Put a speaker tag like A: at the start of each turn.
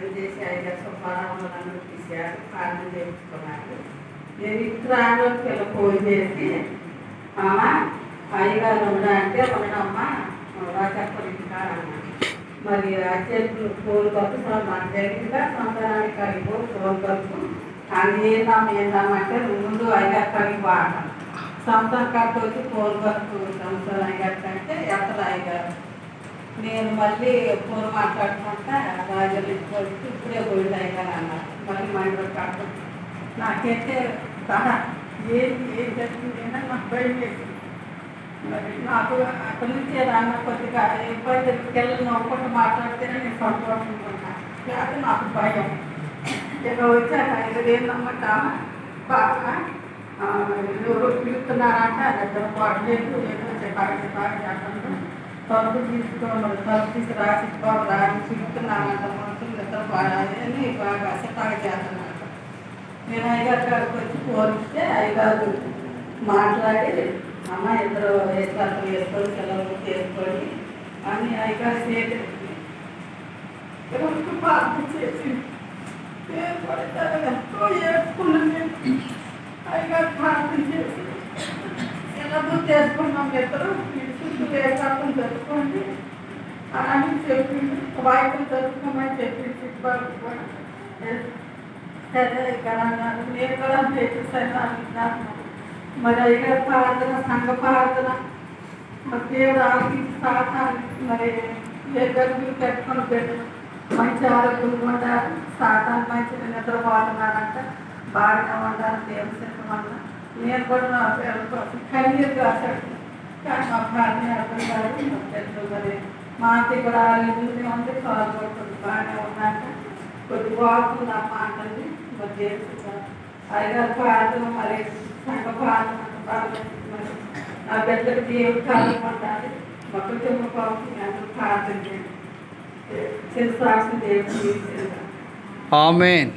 A: ప్రార్థన చేసి 5 సుబ్బారావులు నన్ను తీశారు, ప్రార్థన చేయించుకున్నారు. నేను ఇంటికి పిల్ల ఫోన్ చేసి అమ్మ అయ్యగారు ఉండా అంటే ఉండమ్మా రాజప్పలు ఇంటికా అన్నాను. మరి అచ్చేట్లు ఫోన్ కలుపు మన జరిగిందిగా సంతానానికి కలిపో ఫోన్ కలుపు అది ఏందమ్మంటే ముందు అయ్యగారు కలిగి వాడతాను. సంవత్సరం కట్టు వచ్చి ఫోన్ కలుపు సంవత్సరం అయ్యగారు అంటే ఎక్కడ అయ్యగారు నేను మళ్ళీ ఫోన్ మాట్లాడుకుంటా రాజులు వచ్చి ఇప్పుడే పోయింది అయ్యగారు అన్నారు. మళ్ళీ మండలి కట్టు నాకైతే ఏం జరిగింది నాకు భయం వేసింది. మరి నాకు అక్కడి నుంచి రాన్న కొద్దిగా ఇబ్బంది పిల్లలు నవ్వుకుంటూ మాట్లాడితేనే నేను సంతోషంగా లేకపోతే నాకు భయం. ఇక వచ్చాక ఇది ఏందమ్మా బాగా ఎవరు పిలుస్తున్నారంట దగ్గర పడలేదు ఏదో చెప్పాలి తలుపు తీసుకోమని తలుపు తీసి రాసి రాసి పిలుస్తున్నానంట మనుషులు నిద్ర పాడాలని బాగా అసతాగా చేస్తున్నాను. నేను అయ్యగారి గారికి వచ్చి పోలిస్తే అయ్యగారు మాట్లాడి అమ్మ ఇద్దరు వేసుకలు వేసుకొని సెలవులు చేసుకొని అని అయ్యగారు సేకరించి ప్రార్థన చేసి పడతారు ఎంతో ఏడుకున్నాను. అయ్యగారు ప్రార్థన చేసి సెలవు చేసుకున్నాం ఇద్దరు చుట్టూ వేసాకం జరుపుకోండి అని చెప్పింది. వాయిద్యం జరుపుకోమని చెప్పింది చుట్టుపక్కల కూడా. సరే ఇక్కడ అన్నారు. నేను కూడా చేసేసాను. మరి అయ్యగారు ప్రార్థన సంఘ ప్రార్థన మరి దేవుడు ఆలోచించి సాతాన్ని మరి ఏ గర్భులు పెట్టుకొని పెట్టు మంచి ఆరోగ్యం ఉండాలి. సాతాన్ని మంచిగా నిద్రపోతున్నారంట బాగా ఉండాలి. దేవుని సిద్ధం వల్ల నేను కూడా నా పిల్లల కోసం కన్నీరు కాశాడు. కానీ మా ప్రార్థన అర్థం కాదు. మా పిల్లలు మరి మా అత్త కూడా ఇల్లు ఉంది కాలు కొడుతుంది బాగానే ఉన్నాక కొద్ది బాగుంది ఆ మాటల్ని మరి దేవుడు అయ్యగారు ప్రార్థన మరి సంఘ ప్రార్థన మరి నా బిడ్డకు దేవుడు కాలం ఉండాలి. మా కుటుంబ కోసం అందరూ ప్రార్థన చేయండి. సాక్షి దేవుడు.
B: ఆమేన్.